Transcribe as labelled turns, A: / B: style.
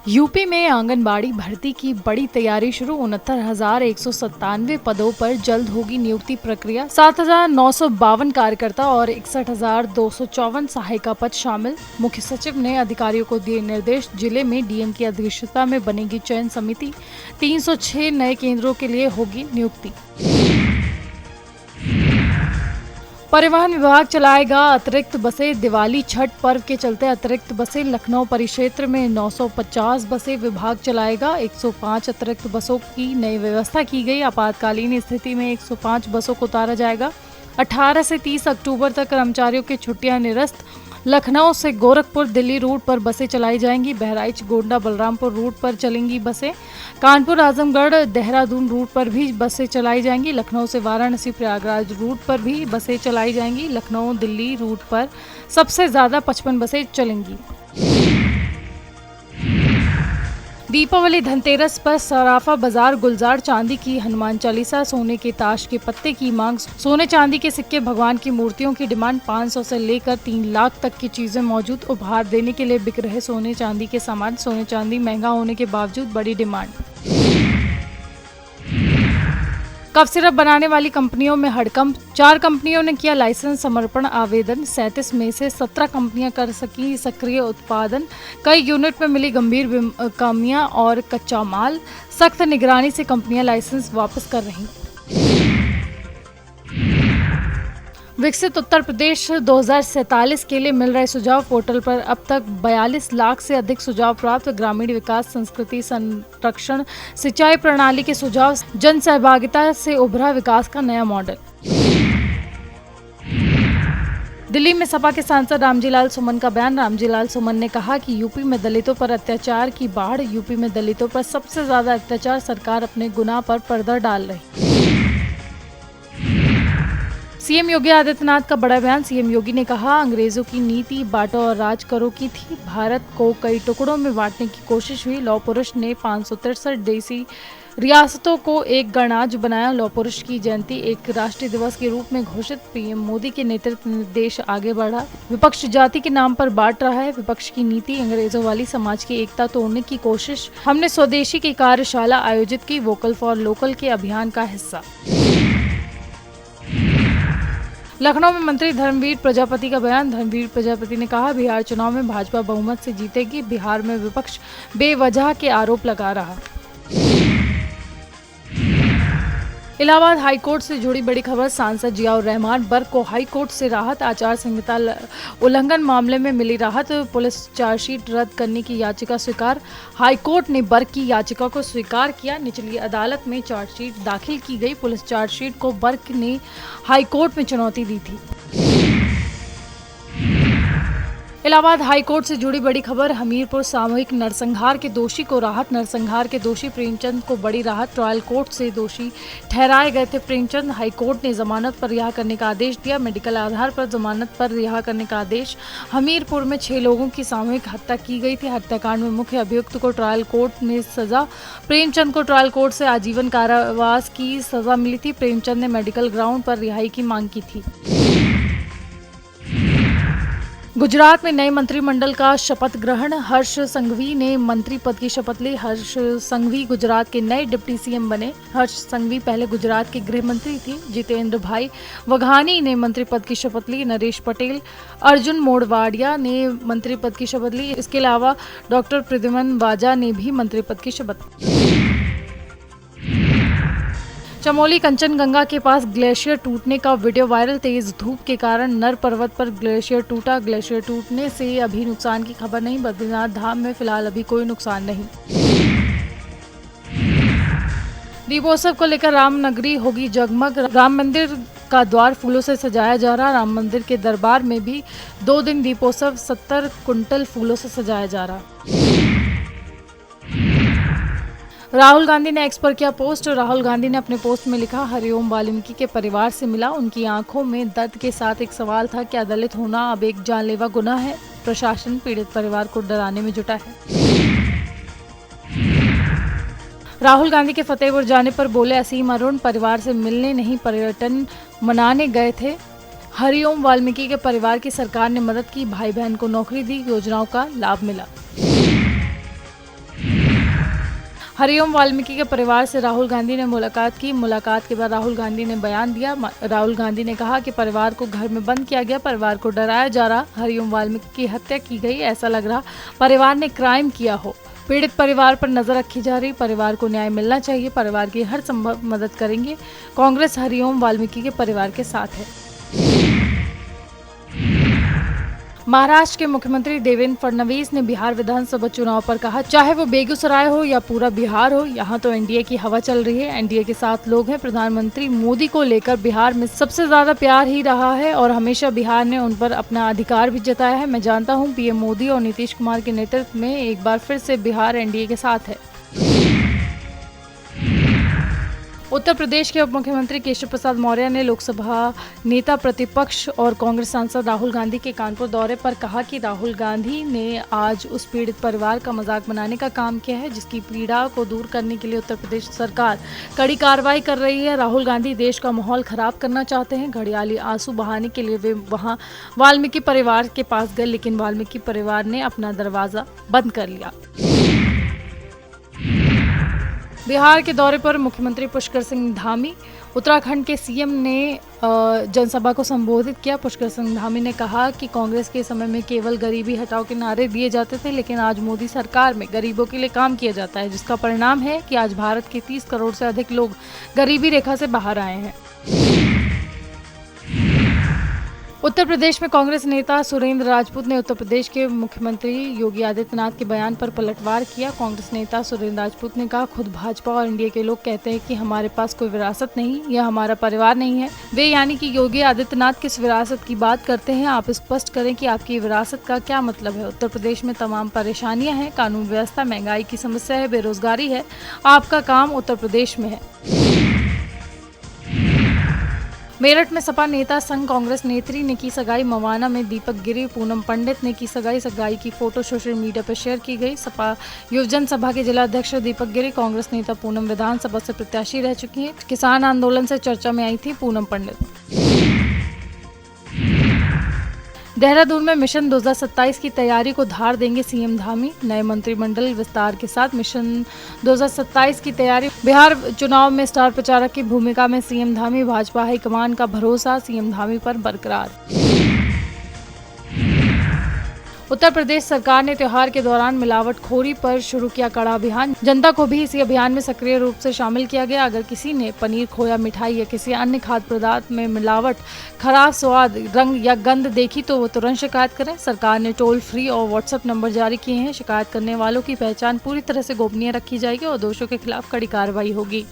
A: UP में आंगनबाड़ी भर्ती की बड़ी तैयारी शुरू। 69,197 पदों पर जल्द होगी नियुक्ति प्रक्रिया। 7,952 कार्यकर्ता और 61,254 सहायिका पद शामिल। मुख्य सचिव ने अधिकारियों को दिए निर्देश। जिले में डीएम की अध्यक्षता में बनेगी चयन समिति। 306 नए केंद्रों के लिए होगी नियुक्ति। परिवहन विभाग चलाएगा अतिरिक्त बसें। दिवाली छठ पर्व के चलते अतिरिक्त बसें। लखनऊ परिक्षेत्र में 950 बसें विभाग चलाएगा। 105 अतिरिक्त बसों की नई व्यवस्था की गई। आपातकालीन स्थिति में 105 बसों को उतारा जाएगा। 18 से 30 अक्टूबर तक कर्मचारियों की छुट्टियां निरस्त। लखनऊ से गोरखपुर दिल्ली रूट पर बसें चलाई जाएंगी। बहराइच गोंडा बलरामपुर रूट पर चलेंगी बसें। कानपुर आजमगढ़ देहरादून रूट पर भी बसें चलाई जाएंगी। लखनऊ से वाराणसी प्रयागराज रूट पर भी बसें चलाई जाएंगी। लखनऊ दिल्ली रूट पर सबसे ज्यादा 55 बसें चलेंगी। दीपावली धनतेरस पर सराफा बाजार गुलजार। चांदी की हनुमान चालीसा, सोने के ताश के पत्ते की मांग। सोने चांदी के सिक्के, भगवान की मूर्तियों की डिमांड। 500 से लेकर 3 लाख तक की चीजें मौजूद। उपहार देने के लिए बिक रहे सोने चांदी के सामान। सोने चांदी महंगा होने के बावजूद बड़ी डिमांड। कफ सिरप बनाने वाली कंपनियों में हड़कंप। 4 कंपनियों ने किया लाइसेंस समर्पण आवेदन। 37 में से 17 कंपनियां कर सकी सक्रिय उत्पादन। कई यूनिट में मिली गंभीर कमियां और कच्चा माल। सख्त निगरानी से कंपनियां लाइसेंस वापस कर रही। विकसित उत्तर प्रदेश 2047 के लिए मिल रहे सुझाव। पोर्टल पर अब तक 42 लाख से अधिक सुझाव प्राप्त। ग्रामीण विकास, संस्कृति संरक्षण, सिंचाई प्रणाली के सुझाव। जन सहभागिता से उभरा विकास का नया मॉडल। दिल्ली में सपा के सांसद रामजी लाल सुमन का बयान। रामजी लाल सुमन ने कहा कि यूपी में दलितों पर अत्याचार की बाढ़। यूपी में दलितों पर सबसे ज्यादा अत्याचार। सरकार अपने गुनाह पर पर्दा डाल रही। सीएम योगी आदित्यनाथ का बड़ा बयान। सीएम योगी ने कहा, अंग्रेजों की नीति बांटो और राज करो की थी। भारत को कई टुकड़ों में बांटने की कोशिश हुई। लौह पुरुष ने 563 देसी रियासतों को एक गणराज्य बनाया। लौह पुरुष की जयंती एक राष्ट्रीय दिवस के रूप में घोषित। पीएम मोदी के नेतृत्व में देश आगे बढ़ा। विपक्ष जाति के नाम पर बांट रहा है। विपक्ष की नीति अंग्रेजों वाली समाज की एकता तोड़ने की कोशिश। हमने स्वदेशी की कार्यशाला आयोजित की। वोकल फॉर लोकल के अभियान का हिस्सा। लखनऊ में मंत्री धर्मवीर प्रजापति का बयान। धर्मवीर प्रजापति ने कहा, बिहार चुनाव में भाजपा बहुमत से जीतेगी। बिहार में विपक्ष बेवजह के आरोप लगा रहा। इलाहाबाद हाईकोर्ट से जुड़ी बड़ी खबर। सांसद जियाउर रहमान बर्क को हाईकोर्ट से राहत। आचार संहिता उल्लंघन मामले में मिली राहत। पुलिस चार्जशीट रद्द करने की याचिका स्वीकार। हाईकोर्ट ने बर्क की याचिका को स्वीकार किया। निचली अदालत में चार्जशीट दाखिल की गई। पुलिस चार्जशीट को बर्क ने हाईकोर्ट में चुनौती दी थी। इलाहाबाद हाईकोर्ट से जुड़ी बड़ी खबर। हमीरपुर सामूहिक नरसंहार के दोषी को राहत। नरसंहार के दोषी प्रेमचंद को बड़ी राहत। ट्रायल कोर्ट से दोषी ठहराए गए थे प्रेमचंद। हाईकोर्ट ने जमानत पर रिहा करने का आदेश दिया। मेडिकल आधार पर जमानत पर रिहा करने का आदेश। हमीरपुर में 6 लोगों की सामूहिक हत्या की गई थी। हत्याकांड में मुख्य अभियुक्त को ट्रायल कोर्ट में सजा। प्रेमचंद को ट्रायल कोर्ट से आजीवन कारावास की सजा मिली थी। प्रेमचंद ने मेडिकल ग्राउंड पर रिहाई की मांग की थी। गुजरात में नए मंत्रिमंडल का शपथ ग्रहण। हर्ष संघवी ने मंत्री पद की शपथ ली। हर्ष संघवी गुजरात के नए डिप्टी सीएम बने। हर्ष संघवी पहले गुजरात के गृह मंत्री थी। जितेंद्र भाई वघानी ने मंत्री पद की शपथ ली। नरेश पटेल, अर्जुन मोडवाडिया ने मंत्री पद की शपथ ली। इसके अलावा डॉक्टर प्रद्युमन वाजा ने भी मंत्री पद की शपथ ली। चमोली कंचनगंगा के पास ग्लेशियर टूटने का वीडियो वायरल। तेज धूप के कारण नर पर्वत पर ग्लेशियर टूटा। ग्लेशियर टूटने से अभी नुकसान की खबर नहीं। बद्रीनाथ धाम में फिलहाल अभी कोई नुकसान नहीं। दीपोत्सव को लेकर रामनगरी होगी जगमग। राम मंदिर का द्वार फूलों से सजाया जा रहा। राम मंदिर के दरबार में भी 2 दिन दीपोत्सव 70 कुंटल फूलों से सजाया जा रहा। राहुल गांधी ने एक्स पर किया पोस्ट। राहुल गांधी ने अपने पोस्ट में लिखा, हरिओम वाल्मीकि के परिवार से मिला। उनकी आंखों में दर्द के साथ एक सवाल था, क्या दलित होना अब एक जानलेवा गुनाह है? प्रशासन पीड़ित परिवार को डराने में जुटा है। राहुल गांधी के फतेहपुर जाने पर बोले असीम अरुण, परिवार से मिलने नहीं पर्यटन मनाने गए थे। हरिओम वाल्मीकि के परिवार की सरकार ने मदद की। भाई बहन को नौकरी दी। योजनाओं का लाभ मिला। हरिओम वाल्मीकि के परिवार से राहुल गांधी ने मुलाकात की। मुलाकात के बाद राहुल गांधी ने बयान दिया। राहुल गांधी ने कहा कि परिवार को घर में बंद किया गया, परिवार को डराया जा रहा, हरिओम वाल्मीकि की हत्या की गई, ऐसा लग रहा परिवार ने क्राइम किया हो। पीड़ित परिवार पर नजर रखी जा रही, परिवार को न्याय मिलना चाहिए, परिवार की हर संभव मदद करेंगे। कांग्रेस हरिओम वाल्मीकि के परिवार के साथ है। महाराष्ट्र के मुख्यमंत्री देवेंद्र फडणवीस ने बिहार विधानसभा चुनाव पर कहा, चाहे वो बेगूसराय हो या पूरा बिहार हो, यहाँ तो एनडीए की हवा चल रही है, एनडीए के साथ लोग हैं। प्रधानमंत्री मोदी को लेकर बिहार में सबसे ज्यादा प्यार ही रहा है और हमेशा बिहार ने उन पर अपना अधिकार भी जताया है। मैं जानता हूँ पीएम मोदी और नीतीश कुमार के नेतृत्व में एक बार फिर से बिहार एनडीए के साथ है। उत्तर प्रदेश के उप मुख्यमंत्री केशव प्रसाद मौर्य ने लोकसभा नेता प्रतिपक्ष और कांग्रेस सांसद राहुल गांधी के कानपुर दौरे पर कहा कि राहुल गांधी ने आज उस पीड़ित परिवार का मजाक बनाने का काम किया है जिसकी पीड़ा को दूर करने के लिए उत्तर प्रदेश सरकार कड़ी कार्रवाई कर रही है। राहुल गांधी देश का माहौल खराब करना चाहते हैं। घड़ियाली आंसू बहाने के लिए वे वहां वाल्मीकि परिवार के पास गए, लेकिन वाल्मीकि परिवार ने अपना दरवाजा बंद कर लिया। बिहार के दौरे पर मुख्यमंत्री पुष्कर सिंह धामी, उत्तराखंड के सीएम ने जनसभा को संबोधित किया। पुष्कर सिंह धामी ने कहा कि कांग्रेस के समय में केवल गरीबी हटाओ के नारे दिए जाते थे, लेकिन आज मोदी सरकार में गरीबों के लिए काम किया जाता है, जिसका परिणाम है कि आज भारत के 30 करोड़ से अधिक लोग गरीबी रेखा से बाहर आए हैं। उत्तर प्रदेश में कांग्रेस नेता सुरेंद्र राजपूत ने उत्तर प्रदेश के मुख्यमंत्री योगी आदित्यनाथ के बयान पर पलटवार किया। कांग्रेस नेता सुरेंद्र राजपूत ने कहा, खुद भाजपा और एनडीए के लोग कहते हैं कि हमारे पास कोई विरासत नहीं, यह हमारा परिवार नहीं है। वे यानी कि योगी आदित्यनाथ किस विरासत की बात करते हैं? आप स्पष्ट करें कि आपकी विरासत का क्या मतलब है। उत्तर प्रदेश में तमाम परेशानियां हैं, कानून व्यवस्था, महंगाई की समस्या है, बेरोजगारी है। आपका काम उत्तर प्रदेश में है। मेरठ में सपा नेता संघ कांग्रेस नेत्री ने की सगाई। मवाना में दीपक गिरी, पूनम पंडित ने की सगाई। सगाई की फोटो सोशल मीडिया पर शेयर की गई। सपा युवजन सभा के जिला अध्यक्ष दीपक गिरी, कांग्रेस नेता पूनम विधानसभा से प्रत्याशी रह चुकी हैं। किसान आंदोलन से चर्चा में आई थी पूनम पंडित। देहरादून में मिशन 2027 की तैयारी को धार देंगे सीएम धामी। नए मंत्रिमंडल विस्तार के साथ मिशन 2027 की तैयारी। बिहार चुनाव में स्टार प्रचारक की भूमिका में सीएम धामी। भाजपा हाईकमान का भरोसा सीएम धामी पर बरकरार। उत्तर प्रदेश सरकार ने त्योहार के दौरान मिलावटखोरी पर शुरू किया कड़ा अभियान। जनता को भी इसी अभियान में सक्रिय रूप से शामिल किया गया। अगर किसी ने पनीर, खोया, मिठाई या किसी अन्य खाद्य पदार्थ में मिलावट, खराब स्वाद, रंग या गंध देखी तो वो तुरंत शिकायत करें। सरकार ने टोल फ्री और व्हाट्सएप नंबर जारी किए हैं। शिकायत करने वालों की पहचान पूरी तरह से गोपनीय रखी जाएगी और दोषियों के खिलाफ कड़ी कार्रवाई होगी।